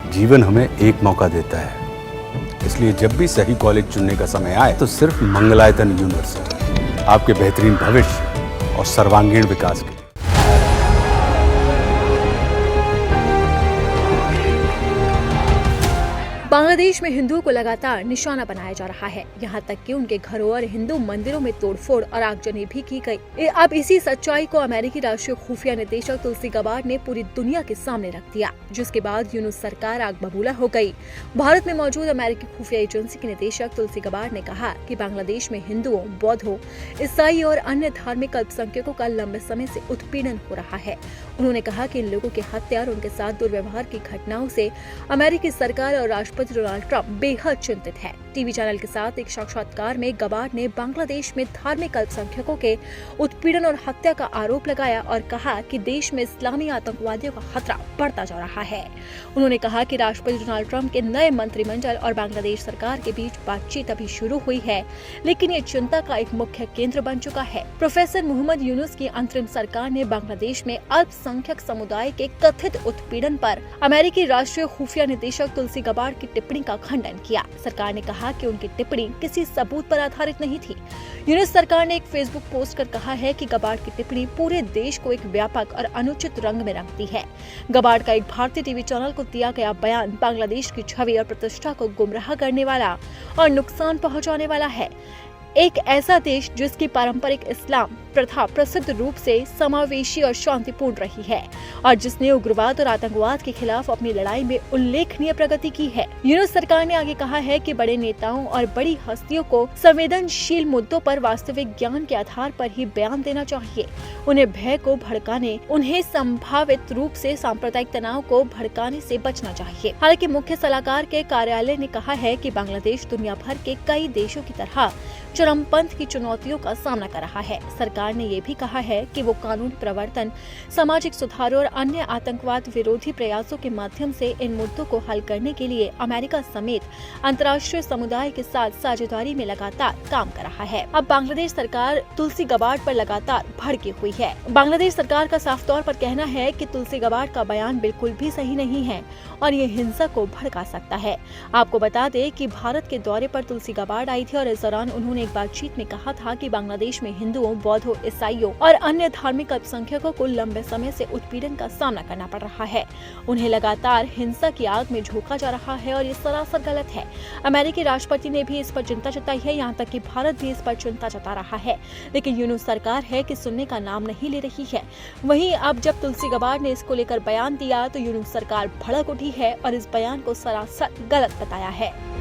जीवन हमें एक मौका देता है, इसलिए जब भी सही कॉलेज चुनने का समय आए तो सिर्फ मंगलायतन यूनिवर्सिटी आपके बेहतरीन भविष्य और सर्वांगीण विकास के लिए। बांग्लादेश में हिंदुओं को लगातार निशाना बनाया जा रहा है। यहाँ तक कि उनके घरों और हिंदू मंदिरों में तोड़फोड़ और आगजनी भी की गई। अब इसी सच्चाई को अमेरिकी राष्ट्रीय खुफिया निदेशक तुलसी गबार्ड ने पूरी दुनिया के सामने रख दिया, जिसके बाद यूनुस सरकार आग बबूला हो गई। भारत में मौजूद अमेरिकी खुफिया एजेंसी के निदेशक तुलसी गबार्ड ने कहा कि बांग्लादेश में हिंदुओं, बौद्धों, ईसाई और अन्य धार्मिक अल्पसंख्यकों का लंबे समय से उत्पीड़न हो रहा है। उन्होंने कहा कि इन लोगों की हत्या और उनके साथ दुर्व्यवहार की घटनाओं से अमेरिकी सरकार और राष्ट्रपति डोनाल्ड ट्रंप बेहद चिंतित है। टीवी चैनल के साथ एक साक्षात्कार में गबार्ड ने बांग्लादेश में धार्मिक अल्पसंख्यकों के उत्पीड़न और हत्या का आरोप लगाया और कहा कि देश में इस्लामी आतंकवादियों का खतरा बढ़ता जा रहा है। उन्होंने कहा कि राष्ट्रपति डोनाल्ड ट्रंप के नए मंत्रिमंडल और बांग्लादेश सरकार के बीच बातचीत अभी शुरू हुई है, लेकिन ये चिंता का एक मुख्य केंद्र बन चुका है। प्रोफेसर मोहम्मद यूनुस की अंतरिम सरकार ने बांग्लादेश में अल्पसंख्यक समुदाय के कथित उत्पीड़न पर अमेरिकी राष्ट्रीय खुफिया निदेशक तुलसी गबार्ड की टिप्पणी का खंडन किया। सरकार ने कहा कि उनकी टिप्पणी किसी सबूत पर आधारित नहीं थी। यूनुस सरकार ने एक फेसबुक पोस्ट कर कहा है कि गबार्ड की टिप्पणी पूरे देश को एक व्यापक और अनुचित रंग में रंगती है। गबार्ड का एक भारतीय टीवी चैनल को दिया गया बयान बांग्लादेश की छवि और प्रतिष्ठा को गुमराह करने वाला और नुकसान पहुंचाने वाला है। एक ऐसा देश जिसकी पारंपरिक इस्लाम प्रथा प्रसिद्ध रूप से समावेशी और शांतिपूर्ण रही है और जिसने उग्रवाद और आतंकवाद के खिलाफ अपनी लड़ाई में उल्लेखनीय प्रगति की है। यूनुस सरकार ने आगे कहा है कि बड़े नेताओं और बड़ी हस्तियों को संवेदनशील मुद्दों पर वास्तविक ज्ञान के आधार पर ही बयान देना चाहिए। उन्हें भय को भड़काने, उन्हें संभावित रूप से सांप्रदायिक तनाव को भड़काने से बचना चाहिए। हालांकि मुख्य सलाहकार के कार्यालय ने कहा है कि बांग्लादेश दुनिया भर के कई देशों की तरह चरमपंथ की चुनौतियों का सामना कर रहा है। सरकार ने ये भी कहा है कि वो कानून प्रवर्तन, सामाजिक सुधारों और अन्य आतंकवाद विरोधी प्रयासों के माध्यम से इन मुद्दों को हल करने के लिए अमेरिका समेत अंतर्राष्ट्रीय समुदाय के साथ साझेदारी में लगातार काम कर रहा है। अब बांग्लादेश सरकार तुलसी गबार्ड पर लगातार भड़की हुई है। बांग्लादेश सरकार का साफ तौर पर कहना है कि तुलसी गबार्ड का बयान बिल्कुल भी सही नहीं है और ये हिंसा को भड़का सकता है। आपको बता दें कि भारत के दौरे पर तुलसी गबार्ड आई थी और इस दौरान उन्होंने एक बातचीत में कहा था कि बांग्लादेश में हिंदुओं, बौद्धों, ईसाइयों और अन्य धार्मिक अल्पसंख्यकों को लंबे समय से उत्पीड़न का सामना करना पड़ रहा है। उन्हें लगातार हिंसा की आग में झोंका जा रहा है और ये सरासर गलत है। अमेरिकी राष्ट्रपति ने भी इस पर चिंता जताई है, यहाँ तक कि भारत भी इस पर चिंता जता रहा है, लेकिन यूनुस सरकार है कि सुनने का नाम नहीं ले रही है। वहीं अब जब तुलसी गबार्ड ने इसको लेकर बयान दिया तो यूनुस सरकार भड़क उठी है और इस बयान को सरासर गलत बताया है।